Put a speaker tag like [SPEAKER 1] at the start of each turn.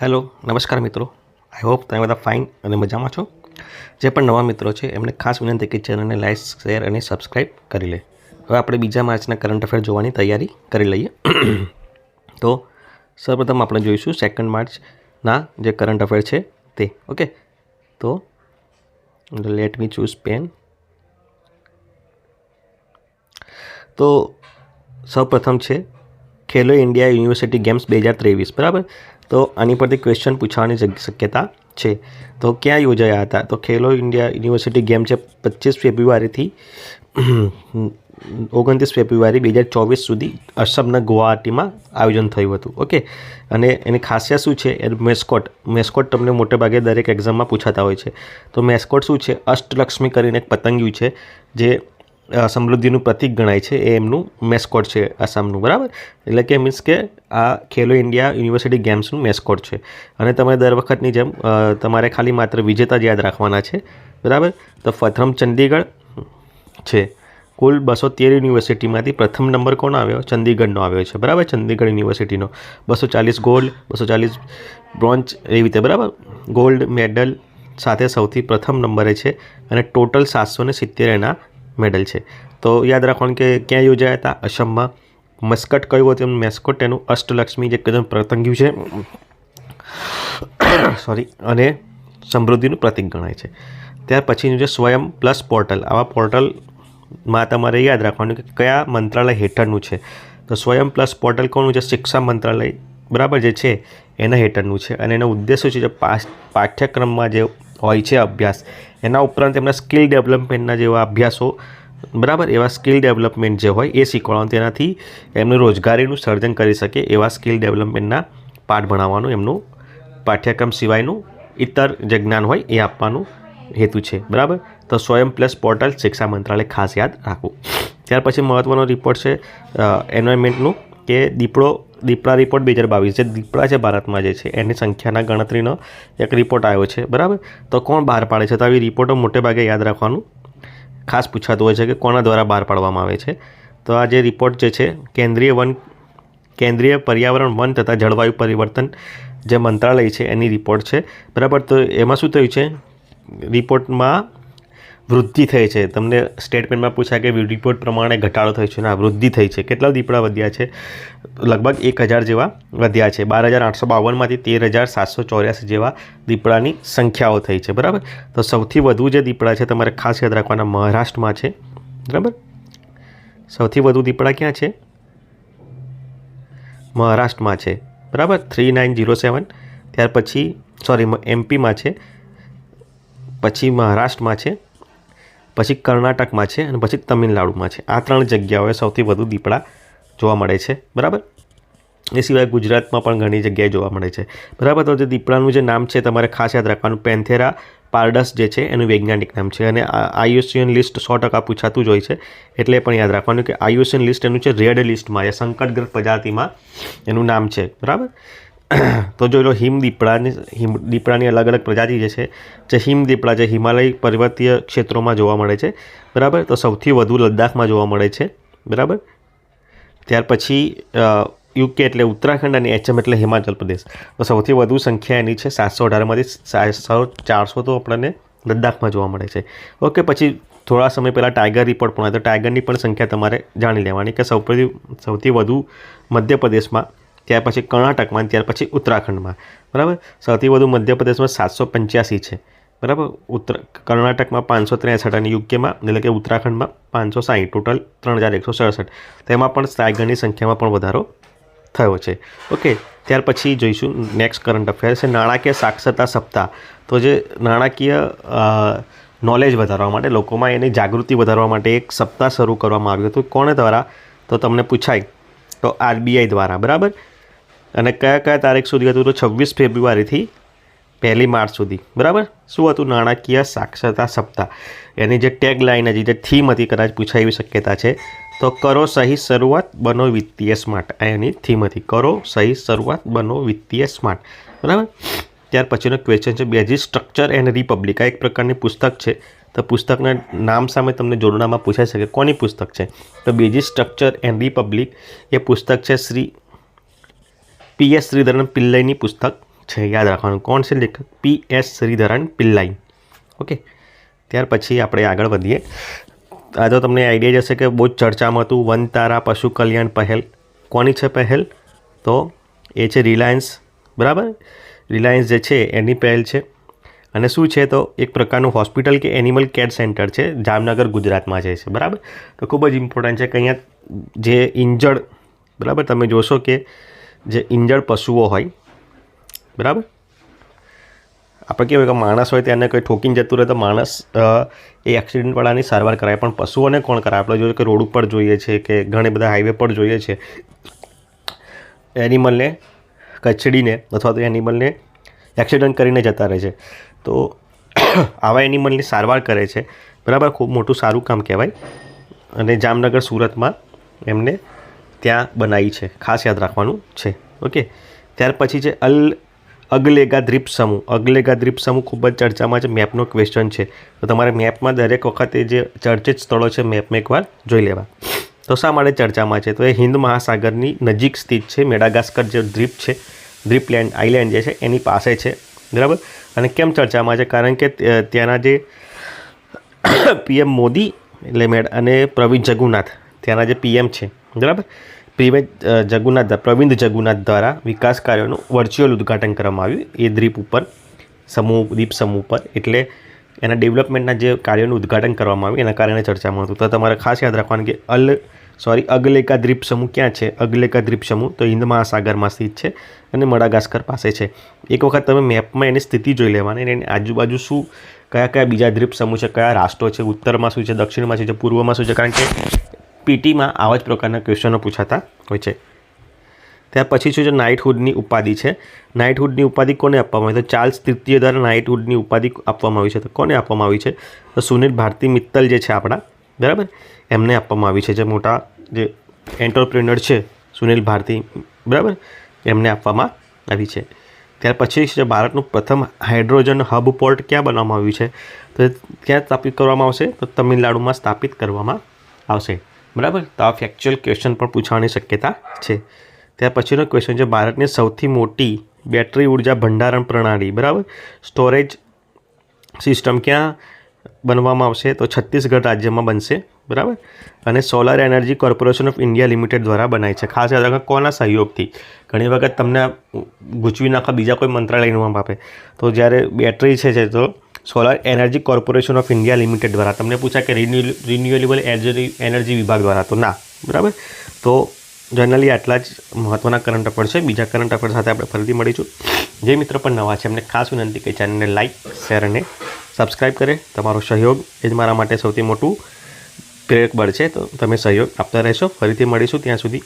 [SPEAKER 1] Hello નમસ્કાર મિત્રો, I hope તમે બધા ફાઇન અને મજામાં છો. જે પણ નવા મિત્રો છે એમને ખાસ વિનંતી કે ચેનલને લાઈક, શેર અને સબસ્ક્રાઈબ કરી લે. હવે આપણે 2 માર્ચના કરંટ અફેર જોવાની તૈયારી કરી લઈએ. તો સૌપ્રથમ આપણે જોઈશું 2 માર્ચના જે કરંટ અફેર છે તે. ઓકે, તો લેટ મી ચૂઝ પેન. તો સૌપ્રથમ છે ખેલો ઇન્ડિયા યુનિવર્સિટી ગેમ્સ 2023, બરાબર. તો આની પરથી ક્વેશ્ચન પૂછવાની શક્યતા છે. તો ક્યાં યોજાયા હતા? તો ખેલો ઇન્ડિયા યુનિવર્સિટી ગેમ છે 25 ફેબ્રુઆરીથી 29 ફેબ્રુઆરી 2024 સુધી અસમના ગુવાહાટીમાં આયોજન થયું હતું. ઓકે, અને એની ખાસિયત શું છે? એ મેસ્કોટ તમને મોટેભાગે દરેક એક્ઝામમાં પૂછાતા હોય છે. તો મેસ્કોટ શું છે? અષ્ટલક્ષ્મી કરીને એક પતંગિયું છે જે સમૃદ્ધિનું પ્રતીક ગણાય છે. એ એમનું મેસ્કોટ છે આસામનું, બરાબર. એટલે કે મીન્સ કે આ ખેલો ઇન્ડિયા યુનિવર્સિટી ગેમ્સનું મેસ્કોટ છે. અને તમે દર વખતની જેમ તમારે ખાલી માત્ર વિજેતા જ યાદ રાખવાના છે, બરાબર. તો પ્રથમ ચંદીગઢ છે. કુલ 213 યુનિવર્સિટીમાંથી પ્રથમ નંબર કોણ આવ્યો? ચંદીગઢનો આવ્યો છે, બરાબર. ચંદીગઢ યુનિવર્સિટીનો 240 ગોલ્ડ, 240 બ્રોન્ઝ એવી રીતે, બરાબર. ગોલ્ડ મેડલ સાથે સૌથી પ્રથમ નંબરે છે અને ટોટલ 770 એના મેડલ છે. તો યાદ રાખવાનું કે ક્યાં યોજાયા હતા? અસમમાં. મસ્કટ કયું હતું એનું મેસ્કોટ? એનું અષ્ટલક્ષ્મી જે કદમ પતંગિયું છે, સોરી, અને સમૃદ્ધિનું પ્રતીક ગણાય છે. ત્યાર પછીનું છે સ્વયં પ્લસ પોર્ટલ. આવા પોર્ટલમાં તમારે યાદ રાખવાનું કે કયા મંત્રાલય હેઠળનું છે. તો સ્વયં પ્લસ પોર્ટલ કોનું છે? શિક્ષા મંત્રાલય, બરાબર, જે છે એના હેઠળનું છે. અને એનો ઉદ્દેશ્ય છે જે પાઠ્યક્રમમાં જે હોય છે અભ્યાસ, એના ઉપરાંત એમના સ્કિલ ડેવલપમેન્ટના જેવા અભ્યાસો, બરાબર, એવા સ્કિલ ડેવલપમેન્ટ જે હોય એ શીખવાડવાનું. તેનાથી એમનું રોજગારીનું સર્જન કરી શકે એવા સ્કિલ ડેવલપમેન્ટના પાઠ ભણાવવાનું એમનું પાઠ્યક્રમ સિવાયનું ઇતર જે જ્ઞાન હોય એ આપવાનું હેતુ છે, બરાબર. તો સ્વયં પ્લસ પોર્ટલ શિક્ષા મંત્રાલય ખાસ યાદ રાખવું. ત્યાર પછી મહત્ત્વનો રિપોર્ટ છે એન્વાયરમેન્ટનું, કે દીપડા રિપોર્ટ 2022. જે દીપડા છે ભારતમાં જે છે એની સંખ્યાના ગણતરીનો એક રિપોર્ટ આવ્યો છે, બરાબર. તો કોણ બહાર પાડે છે? તો આવી રિપોર્ટો મોટે ભાગે યાદ રાખવાનું ખાસ પૂછાતું હોય છે કે કોના દ્વારા બહાર પાડવામાં આવે છે. તો આ જે રિપોર્ટ જે છે કેન્દ્રીય પર્યાવરણ, વન તથા જળવાયુ પરિવર્તન જે મંત્રાલય છે એની રિપોર્ટ છે, બરાબર. તો એમાં શું થયું છે? રિપોર્ટમાં વૃદ્ધિ થઈ છે. તમને સ્ટેટમેન્ટમાં પૂછાય કે રિપોર્ટ પ્રમાણે ઘટાડો થયો છે. ના, વૃદ્ધિ થઈ છે. કેટલા દીપડા વધ્યા છે? લગભગ 1000 જેવા વધ્યા છે. 12,852માંથી 13,784 જેવા દીપડાની સંખ્યાઓ થઈ છે, બરાબર. તો સૌથી વધુ જે દીપડા છે તમારે ખાસ યાદ રાખવાના મહારાષ્ટ્રમાં છે, બરાબર. સૌથી વધુ દીપડા ક્યાં છે? મહારાષ્ટ્રમાં છે, બરાબર, 3907. ત્યાર પછી એમપીમાં છે, પછી મહારાષ્ટ્રમાં છે, પછી કર્ણાટકમાં છે અને પછી તમિલનાડુમાં છે. આ 3 જગ્યાઓએ સૌથી વધુ દીપડા જોવા મળે છે, બરાબર. એ સિવાય ગુજરાતમાં પણ ઘણી જગ્યાએ જોવા મળે છે, બરાબર. તો જે દીપડાનું જે નામ છે તમારે ખાસ યાદ રાખવાનું, પેન્થેરા પાર્ડસ જે છે એનું વૈજ્ઞાનિક નામ છે. અને IUCN લિસ્ટ 100% પૂછાતું જ હોય છે, એટલે પણ યાદ રાખવાનું કે IUCN લિસ્ટ એનું છે રેડ લિસ્ટમાં, એ સંકટગ્રસ્ત પ્રજાતિમાં એનું નામ છે, બરાબર. તો જોઈ લો, દીપડાની અલગ અલગ પ્રજાતિ જે છે, જે દીપડા છે હિમાલય પર્વતીય ક્ષેત્રોમાં જોવા મળે છે, બરાબર. તો સૌથી વધુ લદ્દાખમાં જોવા મળે છે, બરાબર. ત્યાર પછી UK એટલે ઉત્તરાખંડ અને HM એટલે હિમાચલ પ્રદેશ. તો સૌથી વધુ સંખ્યા એની છે 718માંથી 400 તો આપણને લદ્દાખમાં જોવા મળે છે. ઓકે, પછી થોડા સમય પહેલાં ટાઈગર રિપોર્ટ પણ આવ્યો. તો ટાઈગરની પણ સંખ્યા તમારે જાણી લેવાની કે સૌથી વધુ મધ્યપ્રદેશમાં, ત્યાર પછી કર્ણાટકમાં, ત્યાર પછી ઉત્તરાખંડમાં, બરાબર. સૌથી વધુ મધ્યપ્રદેશમાં 785 છે, બરાબર. કર્ણાટકમાં 563 અને UKમાં એટલે કે ઉત્તરાખંડમાં 560, ટોટલ 3167. તેમાં પણ ટાઈગરની સંખ્યામાં પણ વધારો થયો છે. ઓકે, ત્યાર પછી જોઈશું નેક્સ્ટ કરંટ અફેર છે નાણાકીય સાક્ષરતા સપ્તાહ. તો જે નાણાકીય નોલેજ વધારવા માટે, લોકોમાં એની જાગૃતિ વધારવા માટે એક સપ્તાહ શરૂ કરવામાં આવ્યું હતું. કોને દ્વારા? તો તમને પૂછાય તો RBI દ્વારા, બરાબર. અને કયા તારીખ સુધી હતું? તો 26 ફેબ્રુઆરીથી 1 માર્ચ સુધી, બરાબર. શું હતું? નાણાકીય સાક્ષરતા સપ્તાહ. એની જે ટેગ લાઈન હતી, જે થીમ હતી, કદાચ પૂછાય એવી શક્યતા છે. તો કરો સહી શરૂઆત, બનો વિત્તીય સ્માર્ટ. આ એની થીમ હતી, કરો સહી શરૂઆત, બનો વિત્તીય સ્માર્ટ, બરાબર. ત્યાર પછીનો ક્વેશ્ચન છે બેઝિક સ્ટ્રક્ચર એન્ડ રિપબ્લિક. આ એક પ્રકારની પુસ્તક છે. તો પુસ્તકના નામ સામે તમને જોડણામાં પૂછાઈ શકે કોની પુસ્તક છે. તો બેઝિક સ્ટ્રક્ચર એન્ડ રિપબ્લિક એ પુસ્તક છે શ્રી PS શ્રીધરન પિલ્લઈની પુસ્તક છે, યાદ રાખવાનું. કોણ છે લેખક? PS શ્રીધરન પિલ્લાઈ. ઓકે, ત્યાર પછી આપણે આગળ વધીએ. આ તો તમને આઈડિયા જશે કે બહુ જ ચર્ચામાં હતું, વનતારા પશુ કલ્યાણ પહેલ. કોની છે પહેલ? તો એ છે રિલાયન્સ. બરાબર, રિલાયન્સ જે છે એની પહેલ છે. અને શું છે તો એક પ્રકારનું હોસ્પિટલ કે એનિમલ કેર સેન્ટર છે, જામનગર ગુજરાતમાં છે. બરાબર, તો ખૂબ જ ઇમ્પોર્ટન્ટ છે કે અહીંયા જે ઇન્જર્ડ, બરાબર, તમે જોશો કે જે ઇન્જર્ડ પશુઓ હોય, બરાબર, આપણે કેવું કે માણસ હોય તેને કંઈ ઠોકીને જતું રહે તો માણસ એ એક્સિડન્ટવાળાની સારવાર કરાય, પણ પશુઓને કોણ કરાય? આપણે જોઈએ કે રોડ ઉપર જોઈએ છે કે ઘણી બધા હાઈવે પર જોઈએ છે, એનિમલને કચડીને અથવા તો એનિમલને એક્સિડન્ટ કરીને જતા રહે છે. તો આવા એનિમલની સારવાર કરે છે. બરાબર, ખૂબ મોટું સારું કામ કહેવાય. અને જામનગર સુરતમાં એમને ત્યાં બનાવી છે, ખાસ યાદ રાખવાનું છે. ઓકે, ત્યાર પછી છે અગલેગા દ્વીપ સમૂહ. અગલેગા દ્વીપ સમૂહ ખૂબ જ ચર્ચામાં છે. મેપનો ક્વેશ્ચન છે, તો તમારે મેપમાં દરેક વખતે જે ચર્ચિત સ્થળો છે મેપમાં એકવાર જોઈ લેવા. તો શા માટે ચર્ચામાં છે? તો એ હિન્દ મહાસાગરની નજીક સ્થિત છે. મેડાગાસ્કર જે દ્વીપ છે, દ્વીપલેન્ડ આઇલેન્ડ જે છે એની પાસે છે. બરાબર, અને કેમ ચર્ચામાં છે? કારણ કે ત્યાંના જે PM મોદી એટલે અને પ્રવીણ જગુનાથ ત્યાંના જે PM છે, બરાબર, પ્રવિંદ જગુનાથ દ્વારા વિકાસ કાર્યોનું વર્ચ્યુઅલ ઉદ્ઘાટન કરવામાં આવ્યું એ દ્વીપ ઉપર, દ્વીપ સમૂહ ઉપર. એટલે એના ડેવલપમેન્ટના જે કાર્યોનું ઉદ્ઘાટન કરવામાં આવ્યું એના કારણે ચર્ચામાં હતું. તો તમારે ખાસ યાદ રાખવાનું કે અગલેકા દ્વીપ સમૂહ ક્યાં છે? અગલેકા દ્વીપ સમૂહ તો હિન્દ મહાસાગરમાં સ્થિત છે અને મડાગાસ્કર પાસે છે. એક વખત તમે મેપમાં એની સ્થિતિ જોઈ લેવાની, અને એની આજુબાજુ શું કયા કયા બીજા દ્વીપ સમૂહ છે, કયા રાષ્ટ્રો છે, ઉત્તરમાં શું છે, દક્ષિણમાં શું છે, પૂર્વમાં શું છે, કારણ કે PTમાં આવા જ પ્રકારના ક્વેશ્ચનો પૂછાતા હોય છે. ત્યાર પછી શું છે? નાઇટહુડની ઉપાધિ છે. નાઇટહુડની ઉપાધિ કોને આપવામાં આવી? તો ચાર્લ્સ તૃતીય દ્વારા નાઇટહુડની ઉપાધિ આપવામાં આવી છે. તો કોને આપવામાં આવી છે? તો સુનિલ ભારતી મિત્તલ જે છે આપણા, બરાબર, એમને આપવામાં આવી છે. જે મોટા જે એન્ટરપ્રેન્યોર છે સુનિલ ભારતી, બરાબર, એમને આપવામાં આવી છે. ત્યાર પછી છે ભારતનું પ્રથમ હાઇડ્રોજન હબ પોર્ટ ક્યાં બનાવવામાં આવ્યું છે? તો ક્યાં સ્થાપિત કરવામાં આવશે? તો તમિલનાડુમાં સ્થાપિત કરવામાં આવશે. બરાબર, તો આ ફેક્ચ્યુઅલ ક્વેશ્ચન પણ પૂછવાની શક્યતા છે. ત્યાર પછીનો ક્વેશ્ચન છે ભારતની સૌથી મોટી બેટરી ઉર્જા ભંડારણ પ્રણાલી, બરાબર, સ્ટોરેજ સિસ્ટમ ક્યાં બનવામાં આવશે? તો છત્તીસગઢ રાજ્યમાં બનશે. બરાબર, અને solar energy corporation of India limited દ્વારા બનાવી છે. ખાસ યાદ રાખો કોના સહયોગથી? ઘણી વખત તમને ગૂંચવી નાખવા બીજા કોઈ મંત્રાલયનું આપે, તો જ્યારે બેટરી છે તો solar energy corporation of India limited દ્વારા. તમને પૂછાય કે રિન્યુએબલ એનર્જી વિભાગ દ્વારા, તો ના. બરાબર, તો જનરલી આટલા જ મહત્ત્વના કરંટ અફેર છે. બીજા કરંટ અફેર સાથે આપણે ફરીથી મળીશું. જે મિત્ર પણ નવા છે એમને ખાસ વિનંતી કે ચેનલને લાઇક, શેર અને સબસ્ક્રાઈબ કરે. તમારો સહયોગ એ જ મારા માટે સૌથી મોટું પ્રેરક બળ છે, તો તમે સહયોગ આપતા રહેશો. ફરીથી મળીશું, ત્યાં સુધી